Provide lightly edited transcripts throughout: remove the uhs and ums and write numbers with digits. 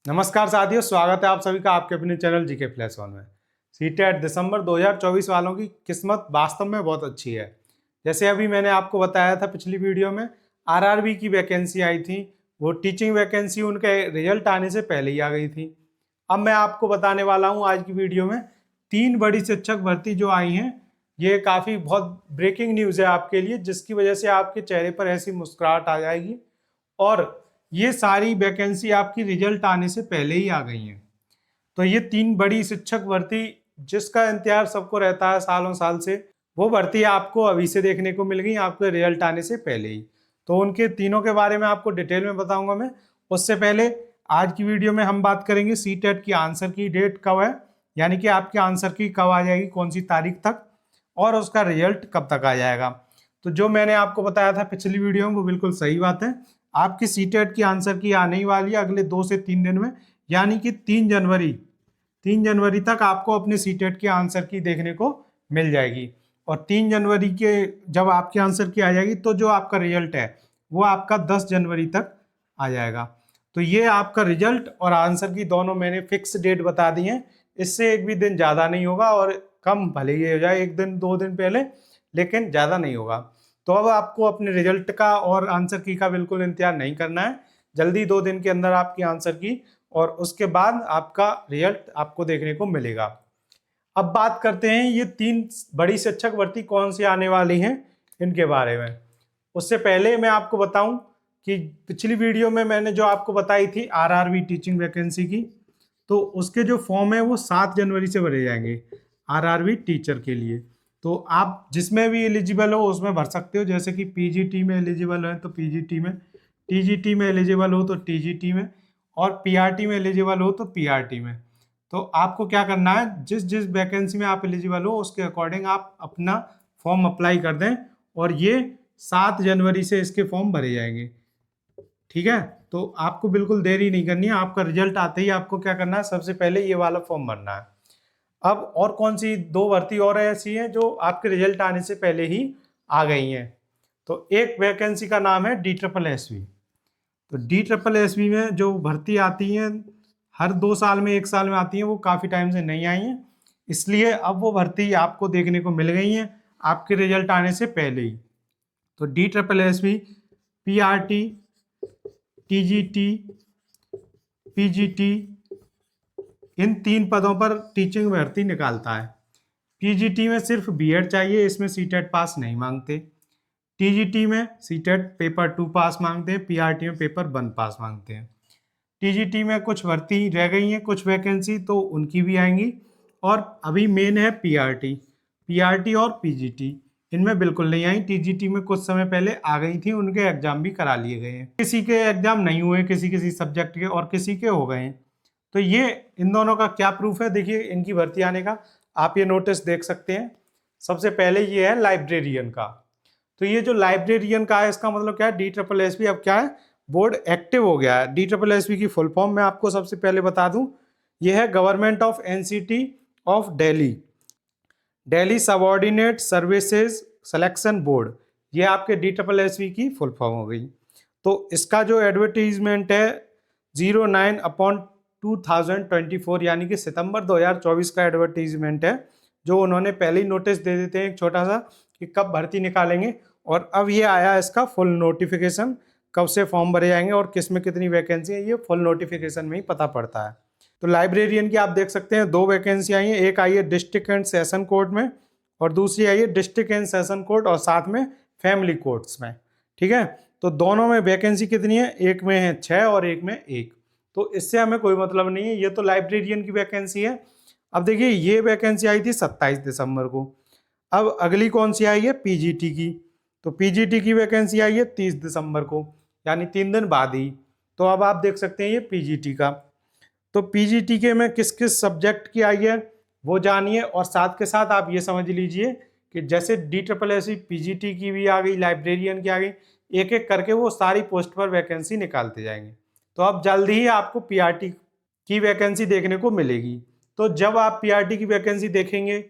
नमस्कार साथियों, स्वागत है आप सभी का आपके अपने चैनल जीके फ्लैश वन में। सीटेट दिसंबर 2024 वालों की किस्मत वास्तव में बहुत अच्छी है। जैसे अभी मैंने आपको बताया था पिछली वीडियो में, आरआरबी की वैकेंसी आई थी, वो टीचिंग वैकेंसी उनके रिजल्ट आने से पहले ही आ गई थी। अब मैं आपको बताने वाला हूँ आज की वीडियो में 3 बड़ी शिक्षक भर्ती जो आई हैं। ये काफ़ी बहुत ब्रेकिंग न्यूज़ है आपके लिए, जिसकी वजह से आपके चेहरे पर ऐसी मुस्कुराहट आ जाएगी। और ये सारी वैकेंसी आपकी रिजल्ट आने से पहले ही आ गई हैं। तो ये 3 बड़ी शिक्षक भर्ती जिसका इंतजार सबको रहता है सालों साल से, वो भर्ती आपको अभी से देखने को मिल गई, आपके रिजल्ट आने से पहले ही। तो उनके तीनों के बारे में आपको डिटेल में बताऊंगा मैं। उससे पहले आज की वीडियो में हम बात करेंगे सीटेट की आंसर की डेट कब है, यानी कि आपके आंसर की कब आ जाएगी, कौन सी तारीख तक, और उसका रिजल्ट कब तक आ जाएगा। तो जो मैंने आपको बताया था पिछली वीडियो में वो बिल्कुल सही बात है। आपकी सीटेट की आंसर की आने ही वाली है अगले 2 से 3 दिन में, यानी कि 3 जनवरी तक आपको अपने सीटेट की आंसर की देखने को मिल जाएगी। और 3 जनवरी के जब आपकी आंसर की आ जाएगी तो जो आपका रिजल्ट है वो आपका 10 जनवरी तक आ जाएगा। तो ये आपका रिजल्ट और आंसर की दोनों मैंने फिक्स डेट बता दी है। इससे एक भी दिन ज़्यादा नहीं होगा, और कम भले ही हो जाए 1 दिन 2 दिन पहले, लेकिन ज़्यादा नहीं होगा। तो अब आपको अपने रिजल्ट का और आंसर की का बिल्कुल इंतजार नहीं करना है। जल्दी 2 दिन के अंदर आपकी आंसर की और उसके बाद आपका रिजल्ट आपको देखने को मिलेगा। अब बात करते हैं ये 3 बड़ी शिक्षक भर्ती कौन सी आने वाली हैं इनके बारे में। उससे पहले मैं आपको बताऊं कि पिछली वीडियो में मैंने जो आपको बताई थी आरआरबी टीचिंग वैकेंसी की, तो उसके जो फॉर्म है वो 7 जनवरी से भरे जाएंगे आरआरबी टीचर के लिए। तो आप जिसमें भी एलिजिबल हो उसमें भर सकते हो, जैसे कि पीजीटी में एलिजिबल है तो पीजीटी में, टीजीटी में एलिजिबल हो तो टीजीटी में, और पीआरटी में एलिजिबल हो तो पीआरटी में। तो आपको क्या करना है, जिस जिस वैकेंसी में आप एलिजिबल हो उसके अकॉर्डिंग आप अपना फॉर्म अप्लाई कर दें, और ये 7 जनवरी से इसके फॉर्म भरे जाएंगे। ठीक है, तो आपको बिल्कुल देरी नहीं करनी है। आपका रिजल्ट आते ही आपको क्या करना है, सबसे पहले ये वाला फॉर्म भरना है। अब और कौन सी 2 भर्ती और ऐसी हैं जो आपके रिजल्ट आने से पहले ही आ गई हैं। तो एक वैकेंसी का नाम है DSSB। तो DSSB में जो भर्ती आती हैं हर 2 साल में, 1 साल में आती हैं, वो काफ़ी टाइम से नहीं आई हैं, इसलिए अब वो भर्ती आपको देखने को मिल गई हैं आपके रिजल्ट आने से पहले ही। तो DSSB, PRT, TGT, PGT, इन 3 पदों पर टीचिंग भर्ती निकालता है। पीजीटी में सिर्फ बीएड चाहिए, इसमें सीटेट पास नहीं मांगते। टीजीटी में सीटेट पेपर 2 पास मांगते हैं, पीआरटी में पेपर 1 पास मांगते हैं। टीजीटी में कुछ भर्ती रह गई हैं, कुछ वैकेंसी, तो उनकी भी आएंगी। और अभी मेन है पीआरटी और पीजीटी, इनमें बिल्कुल नहीं आई। टीजीटी में कुछ समय पहले आ गई थी, उनके एग्जाम भी करा लिए गए हैं। किसी के एग्जाम नहीं हुए, किसी किसी सब्जेक्ट के, और किसी के हो गए हैं। तो ये इन दोनों का क्या प्रूफ है, देखिए इनकी भर्ती आने का। आप ये नोटिस देख सकते हैं। सबसे पहले ये है लाइब्रेरियन का। तो ये जो लाइब्रेरियन का है, इसका मतलब क्या है, DSSB अब क्या है, बोर्ड एक्टिव हो गया है। DSSB की फुल फॉर्म मैं आपको सबसे पहले बता दूं, ये है government of NCT of Delhi, Delhi subordinate services selection board. ये आपके DSSB की फुल फॉर्म हो गई। तो इसका जो एडवर्टीजमेंट है 09/2024, यानी कि सितंबर 2024 का एडवर्टीजमेंट है, जो उन्होंने पहले ही नोटिस दे देते हैं एक छोटा सा कि कब भर्ती निकालेंगे। और अब ये आया इसका फुल नोटिफिकेशन, कब से फॉर्म भरे जाएंगे और किस में कितनी वैकेंसी है, ये फुल नोटिफिकेशन में ही पता पड़ता है। तो लाइब्रेरियन की आप देख सकते हैं 2 वैकेंसी आई हैं। एक आई है डिस्ट्रिक्ट एंड सेशन कोर्ट में, और दूसरी आई है डिस्ट्रिक्ट एंड सेशन कोर्ट और साथ में फैमिली कोर्ट्स में। ठीक है, तो दोनों में वैकेंसी कितनी है, एक में है 6 और एक में 1। तो इससे हमें कोई मतलब नहीं है, ये तो लाइब्रेरियन की वैकेंसी है। अब देखिए ये वैकेंसी आई थी 27 दिसंबर को। अब अगली कौन सी आई है, पीजीटी की। तो पीजीटी की वैकेंसी आई है 30 दिसंबर को, यानी 3 दिन बाद ही। तो अब आप देख सकते हैं ये पीजीटी का। तो पीजीटी के में किस किस सब्जेक्ट की आई है वो जानिए, और साथ के साथ आप ये समझ लीजिए कि जैसे DSSB पीजीटी की भी आ गई, लाइब्रेरियन की आ गई, एक एक करके वो सारी पोस्ट पर वैकेंसी निकालते जाएंगे। तो अब जल्दी ही आपको पीआरटी की वैकेंसी देखने को मिलेगी। तो जब आप पीआरटी की वैकेंसी देखेंगे,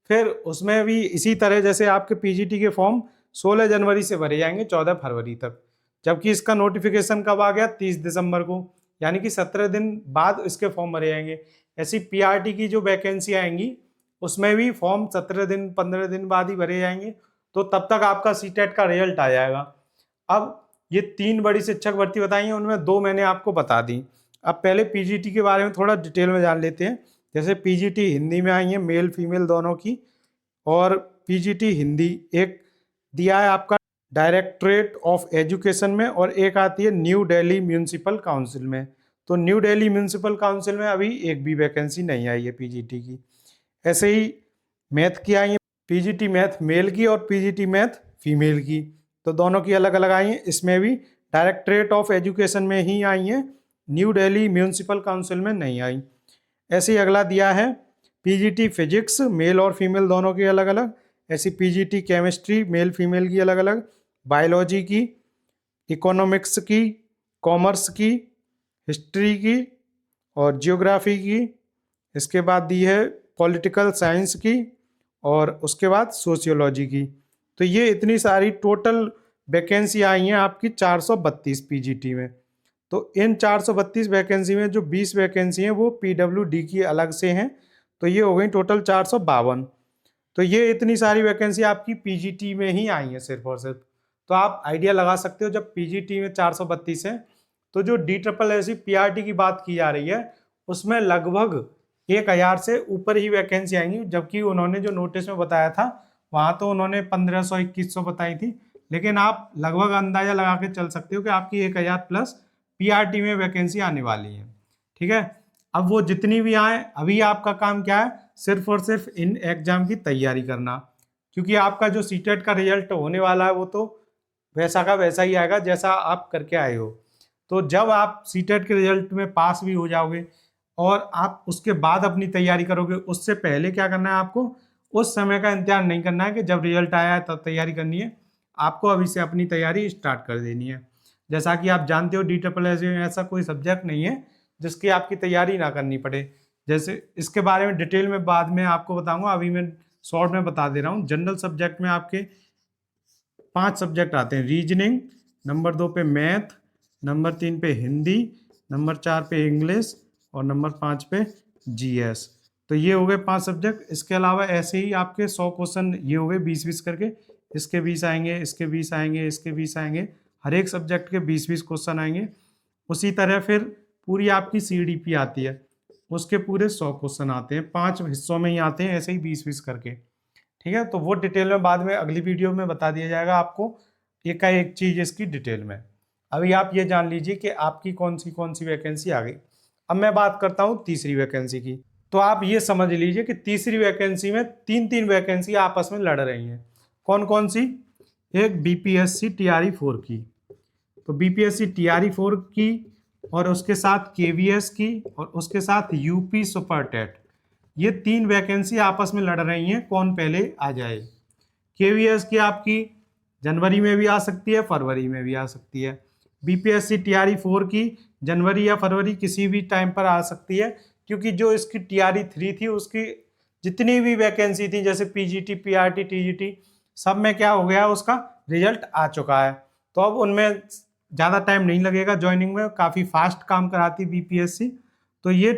फिर उसमें भी इसी तरह जैसे आपके पीजीटी के फॉर्म 16 जनवरी से भरे जाएंगे 14 फरवरी तक, जबकि इसका नोटिफिकेशन कब आ गया, 30 दिसंबर को। यानी कि 17 दिन बाद इसके फॉर्म भरे जाएंगे। ऐसी पीआरटी की जो वैकेंसी आएंगी उसमें भी फॉर्म 17 दिन 15 दिन बाद ही भरे जाएंगे, तो तब तक आपका सीटेट का रिजल्ट आ जाएगा। अब ये 3 बड़ी शिक्षक भर्ती बताई हैं, उनमें 2 मैंने आपको बता दी। अब पहले पीजीटी के बारे में थोड़ा डिटेल में जान लेते हैं। जैसे पीजीटी हिंदी में आई है मेल फीमेल दोनों की, और पीजीटी हिंदी एक दिया है आपका डायरेक्टरेट ऑफ एजुकेशन में, और एक आती है न्यू दिल्ली म्यूनिसिपल काउंसिल में। तो न्यू दिल्ली म्यूनिसिपल काउंसिल में अभी एक भी वैकेंसी नहीं आई है पीजीटी की। ऐसे ही मैथ की आई है, पीजीटी मैथ मेल की और पीजीटी मैथ फीमेल की, तो दोनों की अलग अलग आई हैं। इसमें भी डायरेक्टरेट ऑफ एजुकेशन में ही आई हैं, न्यू दिल्ली म्यूनिसिपल काउंसिल में नहीं आई। ऐसे ही अगला दिया है पीजीटी फिजिक्स मेल और फीमेल दोनों की अलग अलग, ऐसी पीजीटी केमिस्ट्री मेल फीमेल की अलग अलग, बायोलॉजी की, इकोनॉमिक्स की, कॉमर्स की, हिस्ट्री की और जियोग्राफी की। इसके बाद दी है पॉलिटिकल साइंस की, और उसके बाद सोशियोलॉजी की। तो ये इतनी सारी टोटल वैकेंसी आई हैं आपकी 432 पीजीटी में। तो इन 432 वैकेंसी में जो 20 वैकेंसी हैं वो पीडब्ल्यूडी की अलग से हैं, तो ये हो गई टोटल 452। तो ये इतनी सारी वैकेंसी आपकी पीजीटी में ही आई है सिर्फ और सिर्फ। तो आप आइडिया लगा सकते हो जब पीजीटी में 432 है, तो जो DSSC पीआरटी की बात की जा रही है उसमें लगभग 1000 से ऊपर ही वैकेंसी आएंगी। जबकि उन्होंने जो नोटिस में बताया था वहाँ तो उन्होंने 1500-2100 बताई थी, लेकिन आप लगभग अंदाजा लगा के चल सकते हो कि आपकी 1000 प्लस पीआरटी में वैकेंसी आने वाली है। ठीक है, अब वो जितनी भी आए, अभी आपका काम क्या है, सिर्फ और सिर्फ इन एग्जाम की तैयारी करना, क्योंकि आपका जो सीटेट का रिजल्ट होने वाला है वो तो वैसा का वैसा ही आएगा जैसा आप करके आए हो। तो जब आप सीटेट के रिजल्ट में पास भी हो जाओगे और आप उसके बाद अपनी तैयारी करोगे, उससे पहले क्या करना है आपको, उस समय का इंतजार नहीं करना है कि जब रिजल्ट आया है तब तैयारी करनी है। आपको अभी से अपनी तैयारी स्टार्ट कर देनी है। जैसा कि आप जानते हो DSSC में ऐसा कोई सब्जेक्ट नहीं है जिसकी आपकी तैयारी ना करनी पड़े। जैसे इसके बारे में डिटेल में बाद में आपको बताऊंगा, अभी मैं शॉर्ट में बता दे रहा हूँ। जनरल सब्जेक्ट में आपके 5 सब्जेक्ट आते हैं। रीजनिंग, नंबर 2 पे मैथ, नंबर 3 पे हिंदी, नंबर 4 पे इंग्लिश और नंबर 5 पे जीएस। तो ये हो गए 5 सब्जेक्ट। इसके अलावा ऐसे ही आपके 100 क्वेश्चन ये हो गए 20-20 करके, इसके 20 आएंगे, इसके 20 आएंगे, इसके 20 आएंगे, हर एक सब्जेक्ट के 20-20 क्वेश्चन आएंगे। उसी तरह फिर पूरी आपकी CDP आती है, उसके पूरे 100 क्वेश्चन आते हैं, 5 हिस्सों में ही आते हैं, ऐसे ही 20-20 करके। ठीक है, तो वो डिटेल में बाद में अगली वीडियो में बता दिया जाएगा आपको एक का एक चीज़ इसकी डिटेल में। अभी आप ये जान लीजिए कि आपकी कौन सी वैकेंसी आ गई। अब मैं बात करता हूँ तीसरी वैकेंसी की। तो आप ये समझ लीजिए कि तीसरी वैकेंसी में 3 वैकेंसी आपस में लड़ रही हैं। कौन कौन सी? एक BPSC TRE 4 की, तो BPSC TRE 4 की, और उसके साथ KVS की, और उसके साथ UP सुपर टेट। ये 3 वैकेंसी आपस में लड़ रही हैं कौन पहले आ जाए। KVS की आपकी जनवरी में भी आ सकती है, फरवरी में भी आ सकती है। BPSC TRE 4 की जनवरी या फरवरी किसी भी टाइम पर आ सकती है, क्योंकि जो इसकी TRE 3 थी उसकी जितनी भी वैकेंसी थी, जैसे PGT PRT TGT, सब में क्या हो गया, उसका रिजल्ट आ चुका है। तो अब उनमें ज़्यादा टाइम नहीं लगेगा ज्वाइनिंग में, काफ़ी फास्ट काम कराती BPSC। तो ये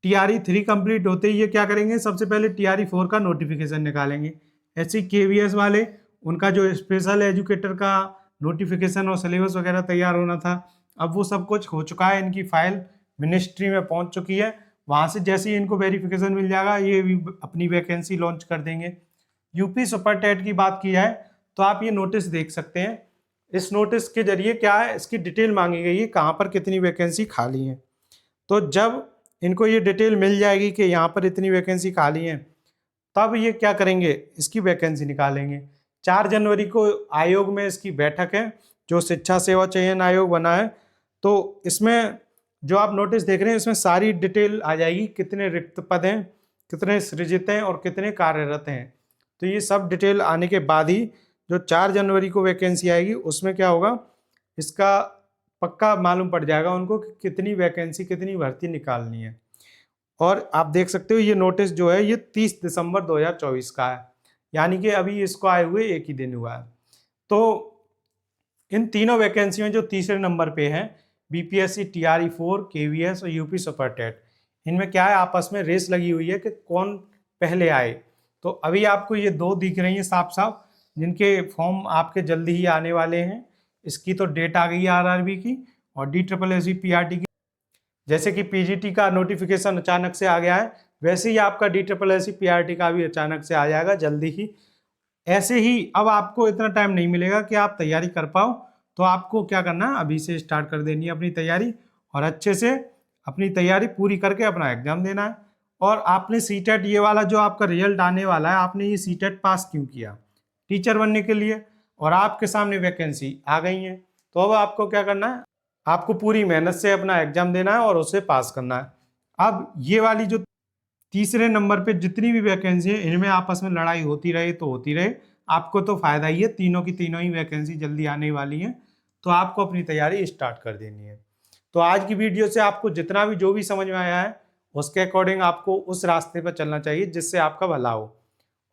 TRE 3 कंप्लीट होते ही ये क्या करेंगे, सबसे पहले TRE 4 का नोटिफिकेशन निकालेंगे। ऐसे KVS वाले, उनका जो स्पेशल एजुकेटर का नोटिफिकेशन और सिलेबस वगैरह तैयार होना था, अब वो सब कुछ हो चुका है। इनकी फाइल मिनिस्ट्री में पहुंच चुकी है, वहां से जैसे ही इनको वेरिफिकेशन मिल जाएगा ये भी अपनी वैकेंसी लॉन्च कर देंगे। UP सुपर टेट की बात की जाए तो आप ये नोटिस देख सकते हैं। इस नोटिस के जरिए क्या है, इसकी डिटेल मांगी गई है, कहाँ पर कितनी वैकेंसी खाली है। तो जब इनको ये डिटेल मिल जाएगी कि यहाँ पर इतनी वैकेंसी खाली है, तब ये क्या करेंगे, इसकी वैकेंसी निकालेंगे। 4 जनवरी को आयोग में इसकी बैठक है, जो शिक्षा सेवा चयन आयोग बना है। तो इसमें जो आप नोटिस देख रहे हैं इसमें सारी डिटेल आ जाएगी, कितने रिक्त पद हैं, कितने सृजित हैं और कितने कार्यरत हैं। तो ये सब डिटेल आने के बाद ही जो 4 जनवरी को वैकेंसी आएगी उसमें क्या होगा, इसका पक्का मालूम पड़ जाएगा उनको कि कितनी वैकेंसी, कितनी भर्ती निकालनी है। और आप देख सकते हो ये नोटिस जो है ये 30 दिसंबर 2024 का है, यानी कि अभी इसको आए हुए एक ही दिन हुआ है। तो इन तीनों वैकेंसी में जो तीसरे नंबर पे है बीपीएससी TRE 4, KVS और यूपी सुपर टेट। इनमें क्या है, आपस में रेस लगी हुई है कि कौन पहले आए। तो अभी आपको ये 2 दिख रही हैं साफ साफ, जिनके फॉर्म आपके जल्दी ही आने वाले हैं। इसकी तो डेट आ गई है RRB की, और DSSB PRT की। जैसे कि PGT का नोटिफिकेशन अचानक से आ गया है, वैसे ही आपका DSSB PRT का भी अचानक से आ जाएगा जल्दी ही। ऐसे ही अब आपको इतना टाइम नहीं मिलेगा कि आप तैयारी कर पाओ, तो आपको क्या करना है, अभी से स्टार्ट कर देनी है अपनी तैयारी, और अच्छे से अपनी तैयारी पूरी करके अपना एग्जाम देना है। और आपने सीटेट ये वाला जो आपका रिजल्ट आने वाला है, आपने ये सीटेट पास क्यों किया? टीचर बनने के लिए, और आपके सामने वैकेंसी आ गई है। तो अब आपको क्या करना है, आपको पूरी मेहनत से अपना एग्जाम देना है और उसे पास करना है। अब ये वाली जो तीसरे नंबर पे जितनी भी वैकेंसी है, इनमें आपस में लड़ाई होती रहे तो होती रहे, आपको तो फायदा ही है, तीनों की तीनों ही वैकेंसी जल्दी आने वाली है। तो आपको अपनी तैयारी स्टार्ट कर देनी है। तो आज की वीडियो से आपको जितना भी जो भी समझ में आया है, उसके अकॉर्डिंग आपको उस रास्ते पर चलना चाहिए जिससे आपका भला हो।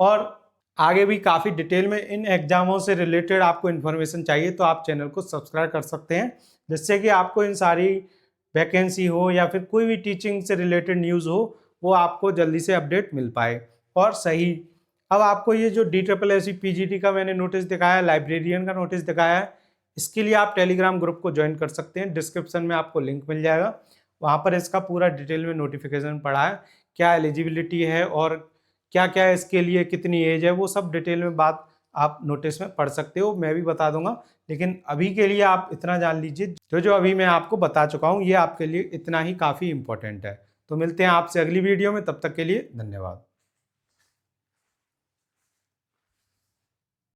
और आगे भी काफ़ी डिटेल में इन एग्जामों से रिलेटेड आपको इन्फॉर्मेशन चाहिए, तो आप चैनल को सब्सक्राइब कर सकते हैं, जिससे कि आपको इन सारी वैकेंसी हो या फिर कोई भी टीचिंग से रिलेटेड न्यूज़ हो, वो आपको जल्दी से अपडेट मिल पाए और सही। अब आपको ये जो DSSB PGT का मैंने नोटिस दिखाया, लाइब्रेरियन का नोटिस दिखाया है, इसके लिए आप टेलीग्राम ग्रुप को ज्वाइन कर सकते हैं। डिस्क्रिप्शन में आपको लिंक मिल जाएगा, वहाँ पर इसका पूरा डिटेल में नोटिफिकेशन पड़ा है, क्या एलिजिबिलिटी है और क्या क्या है इसके लिए, कितनी एज है, वो सब डिटेल में बात आप नोटिस में पढ़ सकते हो, मैं भी बता दूंगा। लेकिन अभी के लिए आप इतना जान लीजिए, जो अभी मैं आपको बता चुका हूँ, ये आपके लिए इतना ही काफ़ी इंपॉर्टेंट है। तो मिलते हैं आपसे अगली वीडियो में, तब तक के लिए धन्यवाद।